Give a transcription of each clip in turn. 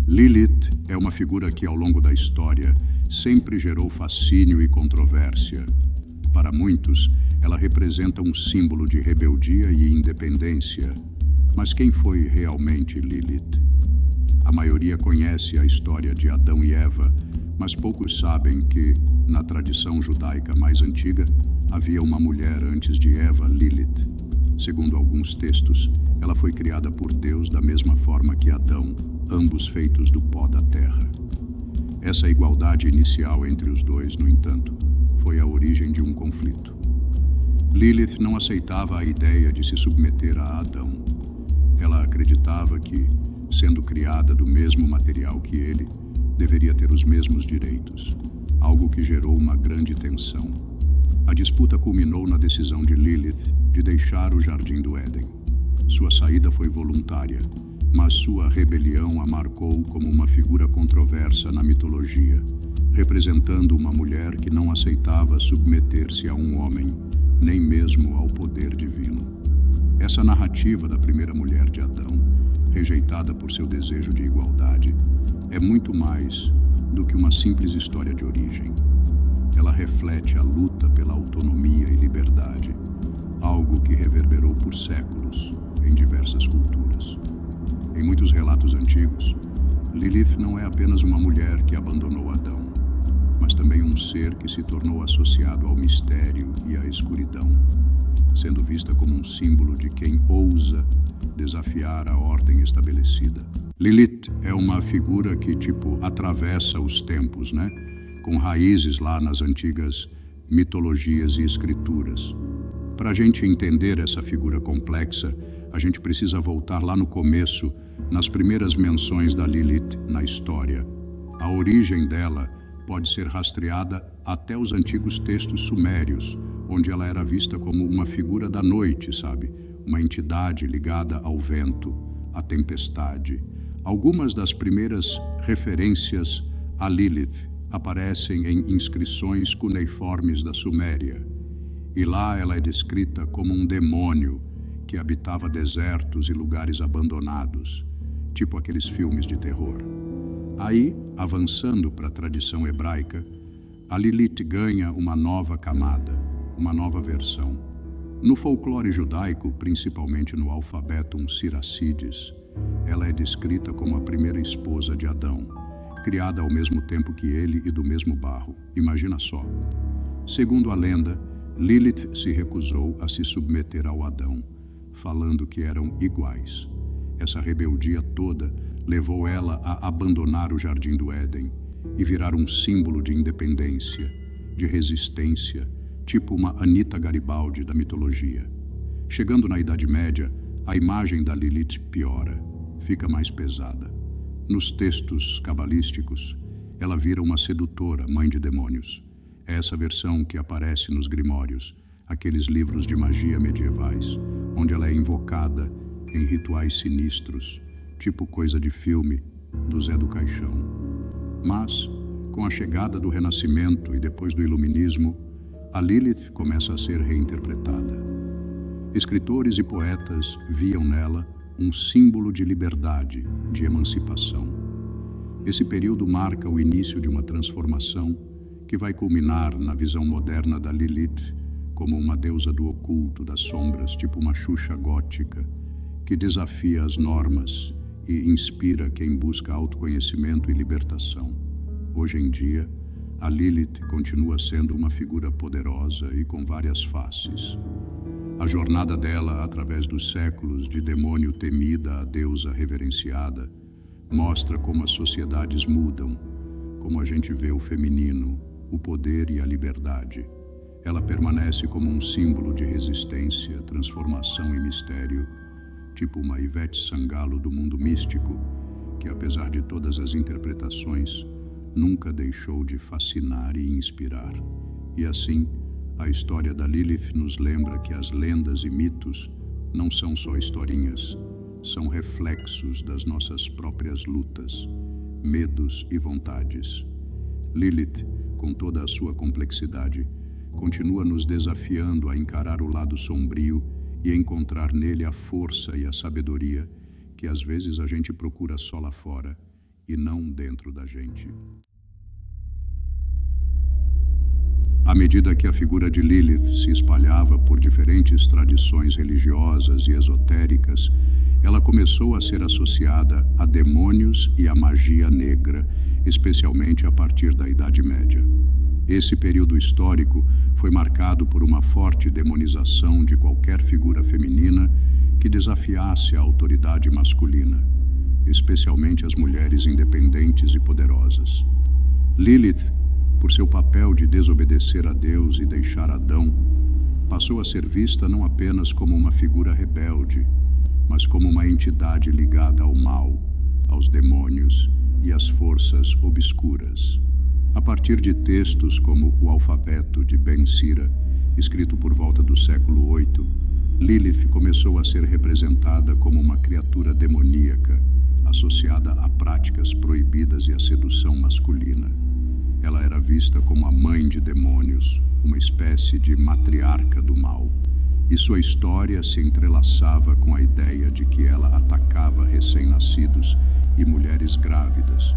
Lilith é uma figura que, ao longo da história, sempre gerou fascínio e controvérsia. Para muitos, ela representa um símbolo de rebeldia e independência. Mas quem foi realmente Lilith? A maioria conhece a história de Adão e Eva, mas poucos sabem que, na tradição judaica mais antiga, havia uma mulher antes de Eva, Lilith. Segundo alguns textos, ela foi criada por Deus da mesma forma que Adão, ambos feitos do pó da terra. Essa igualdade inicial entre os dois, no entanto, foi a origem de um conflito. Lilith não aceitava a ideia de se submeter a Adão. Ela acreditava que, sendo criada do mesmo material que ele, deveria ter os mesmos direitos, algo que gerou uma grande tensão. A disputa culminou na decisão de Lilith de deixar o Jardim do Éden. Sua saída foi voluntária, mas sua rebelião a marcou como uma figura controversa na mitologia, representando uma mulher que não aceitava submeter-se a um homem, nem mesmo ao poder divino. Essa narrativa da primeira mulher de Adão, rejeitada por seu desejo de igualdade, é muito mais do que uma simples história de origem. Ela reflete a luta pela autonomia e liberdade, algo que reverberou por séculos em diversas culturas. Em muitos relatos antigos, Lilith não é apenas uma mulher que abandonou Adão, mas também um ser que se tornou associado ao mistério e à escuridão, sendo vista como um símbolo de quem ousa desafiar a ordem estabelecida. Lilith é uma figura que, atravessa os tempos, com raízes lá nas antigas mitologias e escrituras. Para a gente entender essa figura complexa, a gente precisa voltar lá no começo, nas primeiras menções da Lilith na história. A origem dela pode ser rastreada até os antigos textos sumérios, onde ela era vista como uma figura da noite, uma entidade ligada ao vento, à tempestade. Algumas das primeiras referências a Lilith aparecem em inscrições cuneiformes da Suméria. E lá ela é descrita como um demônio que habitava desertos e lugares abandonados, tipo aqueles filmes de terror. Aí, avançando para a tradição hebraica, a Lilith ganha uma nova camada, uma nova versão. No folclore judaico, principalmente no alfabetum Siracides, ela é descrita como a primeira esposa de Adão, criada ao mesmo tempo que ele e do mesmo barro. Imagina só. Segundo a lenda, Lilith se recusou a se submeter ao Adão, falando que eram iguais. Essa rebeldia toda levou ela a abandonar o Jardim do Éden e virar um símbolo de independência, de resistência, tipo uma Anita Garibaldi da mitologia. Chegando na Idade Média, a imagem da Lilith piora, fica mais pesada. Nos textos cabalísticos, ela vira uma sedutora, mãe de demônios. É essa versão que aparece nos grimórios, aqueles livros de magia medievais, onde ela é invocada em rituais sinistros, tipo coisa de filme do Zé do Caixão. Mas, com a chegada do Renascimento e depois do Iluminismo, a Lilith começa a ser reinterpretada. Escritores e poetas viam nela um símbolo de liberdade, de emancipação. Esse período marca o início de uma transformação que vai culminar na visão moderna da Lilith como uma deusa do oculto, das sombras, tipo uma Xuxa gótica, que desafia as normas e inspira quem busca autoconhecimento e libertação. Hoje em dia, a Lilith continua sendo uma figura poderosa e com várias faces. A jornada dela, através dos séculos de demônio temida a deusa reverenciada, mostra como as sociedades mudam, como a gente vê o feminino, o poder e a liberdade. Ela permanece como um símbolo de resistência, transformação e mistério, tipo uma Ivete Sangalo do mundo místico, que apesar de todas as interpretações, nunca deixou de fascinar e inspirar. E assim, a história da Lilith nos lembra que as lendas e mitos não são só historinhas, são reflexos das nossas próprias lutas, medos e vontades. Lilith, com toda a sua complexidade, continua nos desafiando a encarar o lado sombrio e encontrar nele a força e a sabedoria que às vezes a gente procura só lá fora e não dentro da gente. À medida que a figura de Lilith se espalhava por diferentes tradições religiosas e esotéricas, ela começou a ser associada a demônios e a magia negra, especialmente a partir da Idade Média. Esse período histórico foi marcado por uma forte demonização de qualquer figura feminina que desafiasse a autoridade masculina, especialmente as mulheres independentes e poderosas. Lilith, por seu papel de desobedecer a Deus e deixar Adão, passou a ser vista não apenas como uma figura rebelde, mas como uma entidade ligada ao mal, aos demônios e às forças obscuras. A partir de textos como o Alfabeto de Ben Sira, escrito por volta do século VIII, Lilith começou a ser representada como uma criatura demoníaca, associada a práticas proibidas e à sedução masculina. Ela era vista como a mãe de demônios, uma espécie de matriarca do mal, e sua história se entrelaçava com a ideia de que ela atacava recém-nascidos e mulheres grávidas,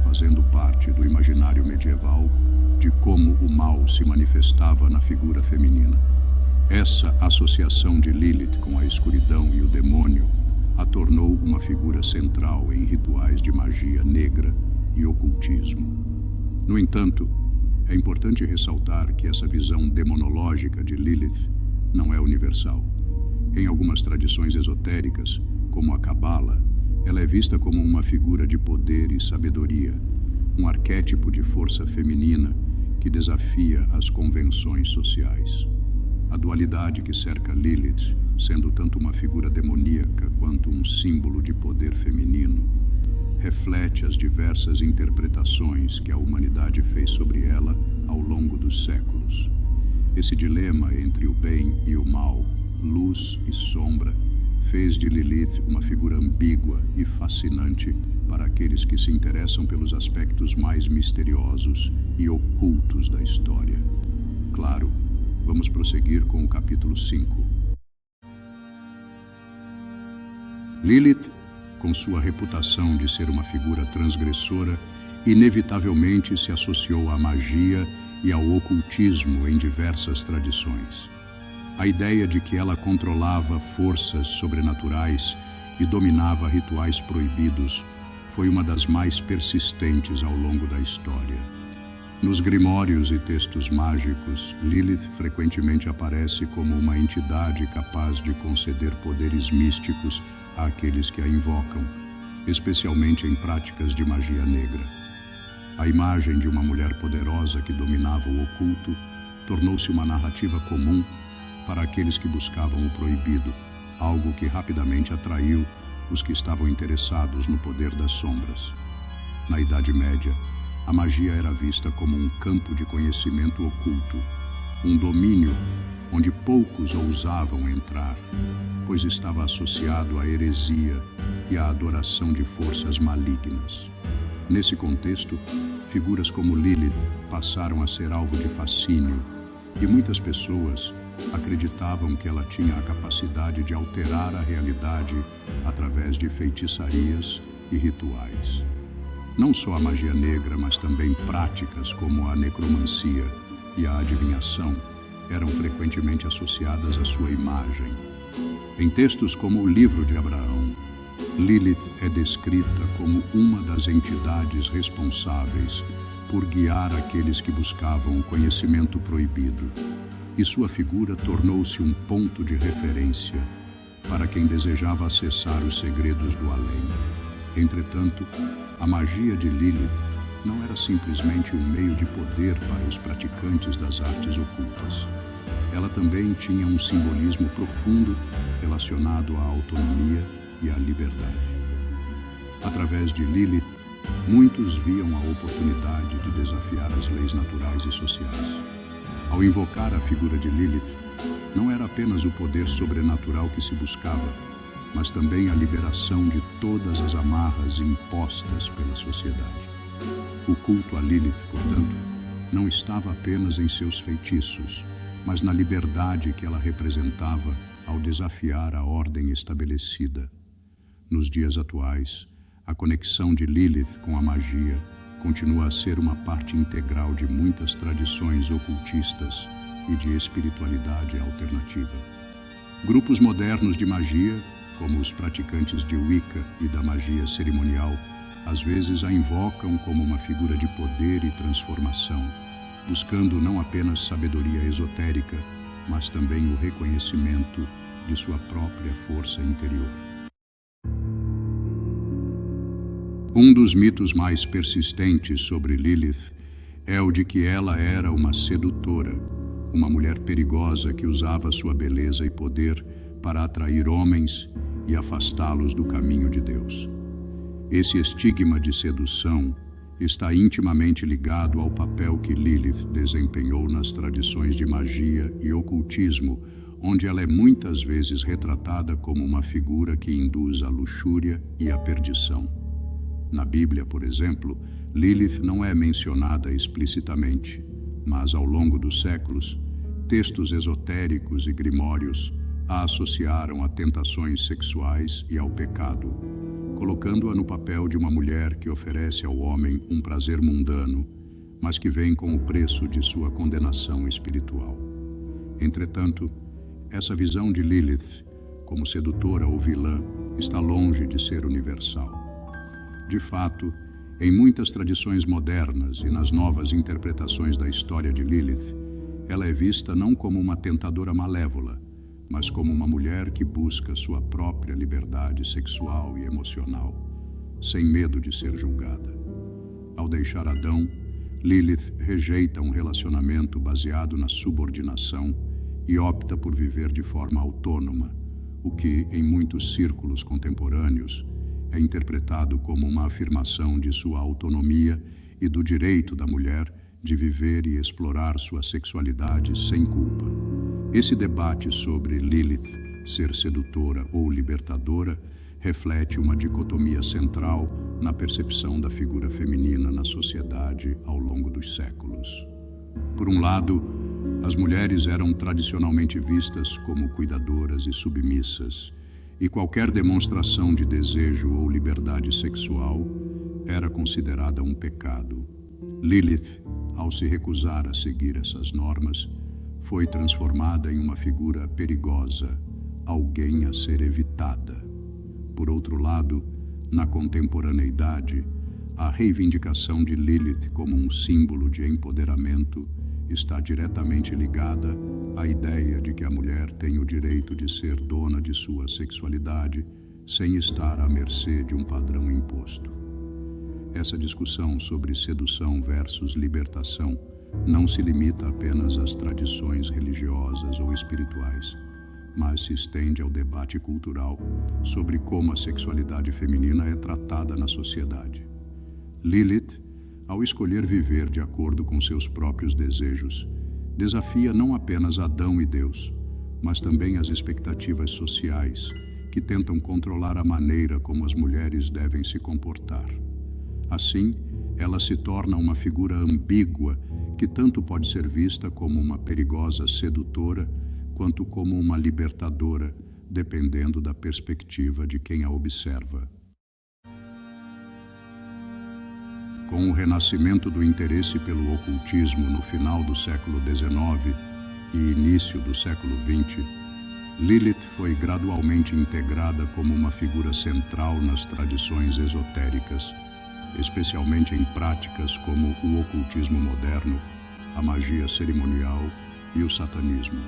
fazendo parte do imaginário medieval de como o mal se manifestava na figura feminina. Essa associação de Lilith com a escuridão e o demônio a tornou uma figura central em rituais de magia negra e ocultismo. No entanto, é importante ressaltar que essa visão demonológica de Lilith não é universal. Em algumas tradições esotéricas, como a Cabala, ela é vista como uma figura de poder e sabedoria, um arquétipo de força feminina que desafia as convenções sociais. A dualidade que cerca Lilith, sendo tanto uma figura demoníaca quanto um símbolo de poder feminino, reflete as diversas interpretações que a humanidade fez sobre ela ao longo dos séculos. Esse dilema entre o bem e o mal, luz e sombra, fez de Lilith uma figura ambígua e fascinante para aqueles que se interessam pelos aspectos mais misteriosos e ocultos da história. Claro, vamos prosseguir com o capítulo 5. Lilith, com sua reputação de ser uma figura transgressora, inevitavelmente se associou à magia e ao ocultismo em diversas tradições. A ideia de que ela controlava forças sobrenaturais e dominava rituais proibidos foi uma das mais persistentes ao longo da história. Nos grimórios e textos mágicos, Lilith frequentemente aparece como uma entidade capaz de conceder poderes místicos àqueles que a invocam, especialmente em práticas de magia negra. A imagem de uma mulher poderosa que dominava o oculto tornou-se uma narrativa comum para aqueles que buscavam o proibido, algo que rapidamente atraiu os que estavam interessados no poder das sombras. Na Idade Média, a magia era vista como um campo de conhecimento oculto, um domínio onde poucos ousavam entrar, pois estava associado à heresia e à adoração de forças malignas. Nesse contexto, figuras como Lilith passaram a ser alvo de fascínio, e muitas pessoas acreditavam que ela tinha a capacidade de alterar a realidade através de feitiçarias e rituais. Não só a magia negra, mas também práticas como a necromancia e a adivinhação eram frequentemente associadas à sua imagem. Em textos como o Livro de Abraão, Lilith é descrita como uma das entidades responsáveis por guiar aqueles que buscavam o conhecimento proibido, e sua figura tornou-se um ponto de referência para quem desejava acessar os segredos do além. Entretanto, a magia de Lilith não era simplesmente um meio de poder para os praticantes das artes ocultas. Ela também tinha um simbolismo profundo relacionado à autonomia e à liberdade. Através de Lilith, muitos viam a oportunidade de desafiar as leis naturais e sociais. Ao invocar a figura de Lilith, não era apenas o poder sobrenatural que se buscava, mas também a liberação de todas as amarras impostas pela sociedade. O culto a Lilith, portanto, não estava apenas em seus feitiços, mas na liberdade que ela representava ao desafiar a ordem estabelecida. Nos dias atuais, A conexão de Lilith com a magia continua a ser uma parte integral de muitas tradições ocultistas e de espiritualidade alternativa. Grupos modernos de magia, como os praticantes de Wicca e da magia cerimonial, às vezes a invocam como uma figura de poder e transformação, buscando não apenas sabedoria esotérica, mas também o reconhecimento de sua própria força interior. Um dos mitos mais persistentes sobre Lilith é o de que ela era uma sedutora, uma mulher perigosa que usava sua beleza e poder para atrair homens e afastá-los do caminho de Deus. Esse estigma de sedução está intimamente ligado ao papel que Lilith desempenhou nas tradições de magia e ocultismo, onde ela é muitas vezes retratada como uma figura que induz a luxúria e a perdição. Na Bíblia, por exemplo, Lilith não é mencionada explicitamente, mas ao longo dos séculos, textos esotéricos e grimórios a associaram a tentações sexuais e ao pecado, colocando-a no papel de uma mulher que oferece ao homem um prazer mundano, mas que vem com o preço de sua condenação espiritual. Entretanto, essa visão de Lilith, como sedutora ou vilã, está longe de ser universal. De fato, em muitas tradições modernas e nas novas interpretações da história de Lilith, ela é vista não como uma tentadora malévola, mas como uma mulher que busca sua própria liberdade sexual e emocional, sem medo de ser julgada. Ao deixar Adão, Lilith rejeita um relacionamento baseado na subordinação e opta por viver de forma autônoma, o que, em muitos círculos contemporâneos, é interpretado como uma afirmação de sua autonomia e do direito da mulher de viver e explorar sua sexualidade sem culpa. Esse debate sobre Lilith ser sedutora ou libertadora reflete uma dicotomia central na percepção da figura feminina na sociedade ao longo dos séculos. Por um lado, as mulheres eram tradicionalmente vistas como cuidadoras e submissas, e qualquer demonstração de desejo ou liberdade sexual era considerada um pecado. Lilith, ao se recusar a seguir essas normas, foi transformada em uma figura perigosa, alguém a ser evitada. Por outro lado, na contemporaneidade, a reivindicação de Lilith como um símbolo de empoderamento está diretamente ligada à ideia de que a mulher tem o direito de ser dona de sua sexualidade sem estar à mercê de um padrão imposto. Essa discussão sobre sedução versus libertação não se limita apenas às tradições religiosas ou espirituais, mas se estende ao debate cultural sobre como a sexualidade feminina é tratada na sociedade. Lilith, ao escolher viver de acordo com seus próprios desejos, desafia não apenas Adão e Deus, mas também as expectativas sociais que tentam controlar a maneira como as mulheres devem se comportar. Assim, ela se torna uma figura ambígua que tanto pode ser vista como uma perigosa sedutora quanto como uma libertadora, dependendo da perspectiva de quem a observa. Com o renascimento do interesse pelo ocultismo no final do século XIX e início do século XX, Lilith foi gradualmente integrada como uma figura central nas tradições esotéricas, especialmente em práticas como o ocultismo moderno, a magia cerimonial e o satanismo.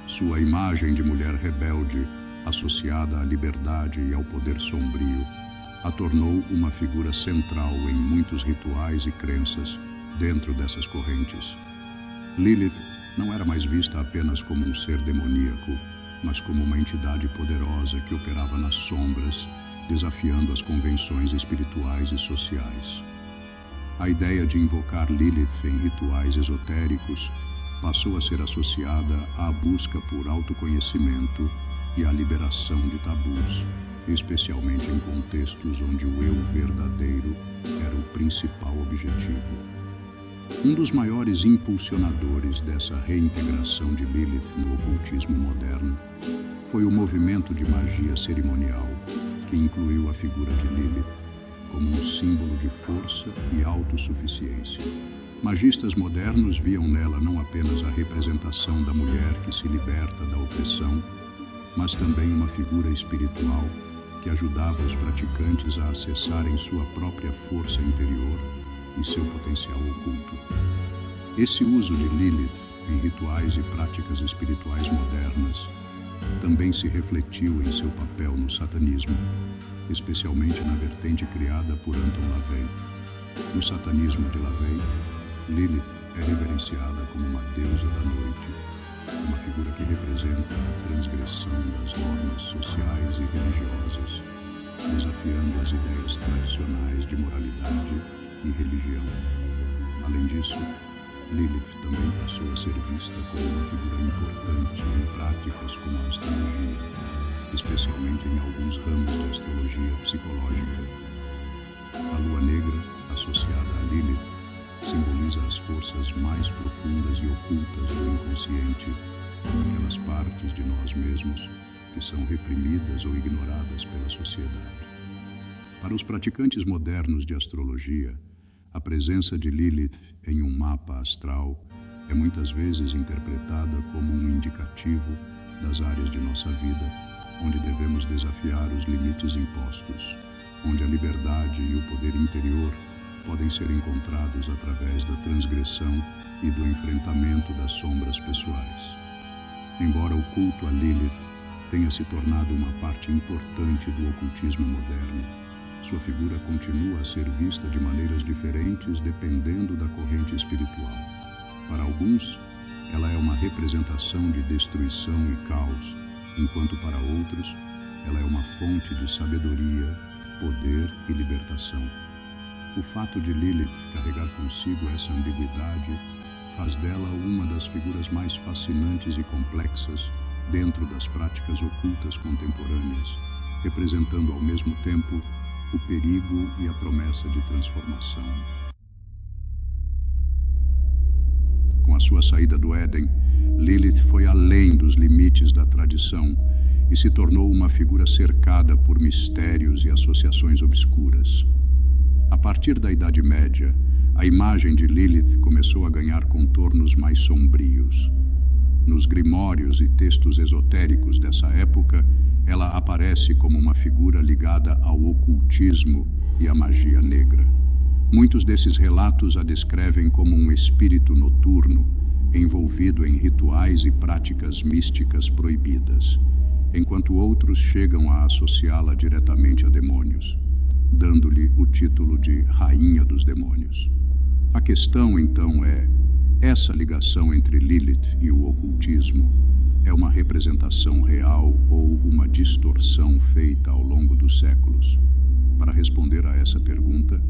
Sua imagem de mulher rebelde, associada à liberdade e ao poder sombrio, a tornou uma figura central em muitos rituais e crenças dentro dessas correntes. Lilith não era mais vista apenas como um ser demoníaco, mas como uma entidade poderosa que operava nas sombras, desafiando as convenções espirituais e sociais. A ideia de invocar Lilith em rituais esotéricos passou a ser associada à busca por autoconhecimento e à liberação de tabus, especialmente em contextos onde o eu verdadeiro era o principal objetivo. Um dos maiores impulsionadores dessa reintegração de Lilith no ocultismo moderno foi o movimento de magia cerimonial, que incluiu a figura de Lilith como um símbolo de força e autossuficiência. Magistas modernos viam nela não apenas a representação da mulher que se liberta da opressão, mas também uma figura espiritual que ajudava os praticantes a acessarem sua própria força interior e seu potencial oculto. Esse uso de Lilith em rituais e práticas espirituais modernas também se refletiu em seu papel no satanismo, especialmente na vertente criada por Anton LaVey. No satanismo de LaVey, Lilith é reverenciada como uma deusa da noite, uma figura que representa a transgressão das normas sociais e religiosas, desafiando as ideias tradicionais de moralidade e religião. Além disso, Lilith também passou a ser vista como uma figura importante em práticas como a astrologia, especialmente em alguns ramos de astrologia psicológica. A lua negra, associada a Lilith, simboliza as forças mais profundas e ocultas do inconsciente, aquelas partes de nós mesmos que são reprimidas ou ignoradas pela sociedade. Para os praticantes modernos de astrologia, a presença de Lilith em um mapa astral é muitas vezes interpretada como um indicativo das áreas de nossa vida onde devemos desafiar os limites impostos, onde a liberdade e o poder interior podem ser encontrados através da transgressão e do enfrentamento das sombras pessoais. Embora o culto a Lilith tenha se tornado uma parte importante do ocultismo moderno, sua figura continua a ser vista de maneiras diferentes dependendo da corrente espiritual. Para alguns, ela é uma representação de destruição e caos, enquanto para outros, ela é uma fonte de sabedoria, poder e libertação. O fato de Lilith carregar consigo essa ambiguidade faz dela uma das figuras mais fascinantes e complexas dentro das práticas ocultas contemporâneas, representando ao mesmo tempo o perigo e a promessa de transformação. Com a sua saída do Éden, Lilith foi além dos limites da tradição e se tornou uma figura cercada por mistérios e associações obscuras. A partir da Idade Média, a imagem de Lilith começou a ganhar contornos mais sombrios. Nos grimórios e textos esotéricos dessa época, ela aparece como uma figura ligada ao ocultismo e à magia negra. Muitos desses relatos a descrevem como um espírito noturno, envolvido em rituais e práticas místicas proibidas, enquanto outros chegam a associá-la diretamente a demônios, dando-lhe o título de Rainha dos Demônios. A questão, então, é: essa ligação entre Lilith e o ocultismo é uma representação real ou uma distorção feita ao longo dos séculos? Para responder a essa pergunta,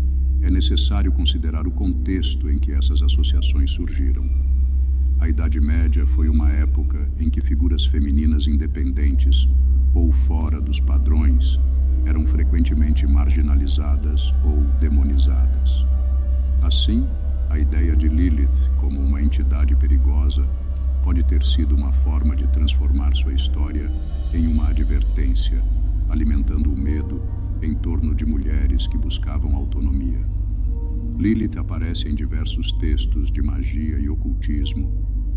é necessário considerar o contexto em que essas associações surgiram. A Idade Média foi uma época em que figuras femininas independentes, ou fora dos padrões, eram frequentemente marginalizadas ou demonizadas. Assim, a ideia de Lilith como uma entidade perigosa pode ter sido uma forma de transformar sua história em uma advertência, alimentando o medo em torno de mulheres que buscavam autonomia. Lilith aparece em diversos textos de magia e ocultismo,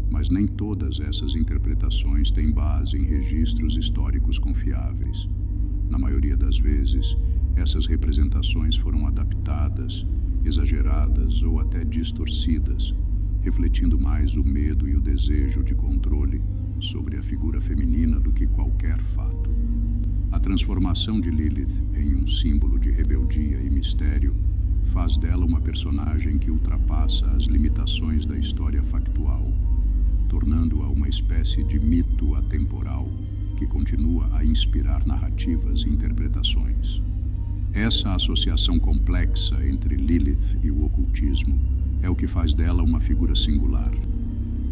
mas nem todas essas interpretações têm base em registros históricos confiáveis. Na maioria das vezes, essas representações foram adaptadas, exageradas ou até distorcidas, refletindo mais o medo e o desejo de controle sobre a figura feminina do que qualquer fato. A transformação de Lilith em um símbolo de rebeldia e mistério faz dela uma personagem que ultrapassa as limitações da história factual, tornando-a uma espécie de mito atemporal que continua a inspirar narrativas e interpretações. Essa associação complexa entre Lilith e o ocultismo é o que faz dela uma figura singular.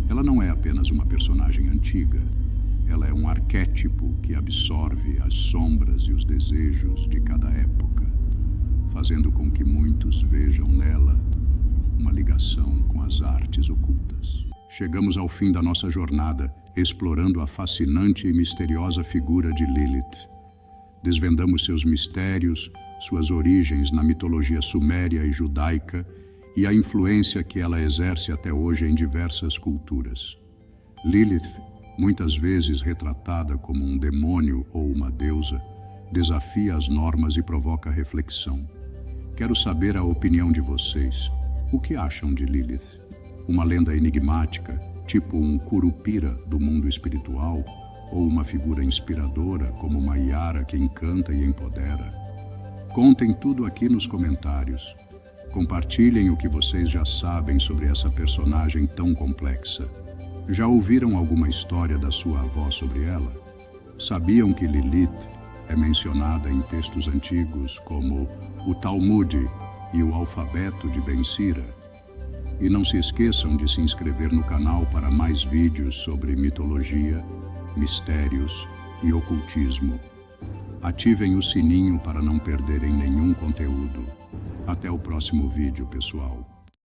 Ela não é apenas uma personagem antiga, ela é um arquétipo que absorve as sombras e os desejos de cada época, fazendo com que muitos vejam nela uma ligação com as artes ocultas. Chegamos ao fim da nossa jornada, explorando a fascinante e misteriosa figura de Lilith. Desvendamos seus mistérios, suas origens na mitologia suméria e judaica e a influência que ela exerce até hoje em diversas culturas. Lilith, muitas vezes retratada como um demônio ou uma deusa, desafia as normas e provoca reflexão. Quero saber a opinião de vocês. O que acham de Lilith? Uma lenda enigmática, tipo um curupira do mundo espiritual, ou uma figura inspiradora como uma Yara que encanta e empodera? Contem tudo aqui nos comentários. Compartilhem o que vocês já sabem sobre essa personagem tão complexa. Já ouviram alguma história da sua avó sobre ela? Sabiam que Lilith é mencionada em textos antigos como o Talmud e o alfabeto de Ben Sira? E não se esqueçam de se inscrever no canal para mais vídeos sobre mitologia, mistérios e ocultismo. Ativem o sininho para não perderem nenhum conteúdo. Até o próximo vídeo, pessoal.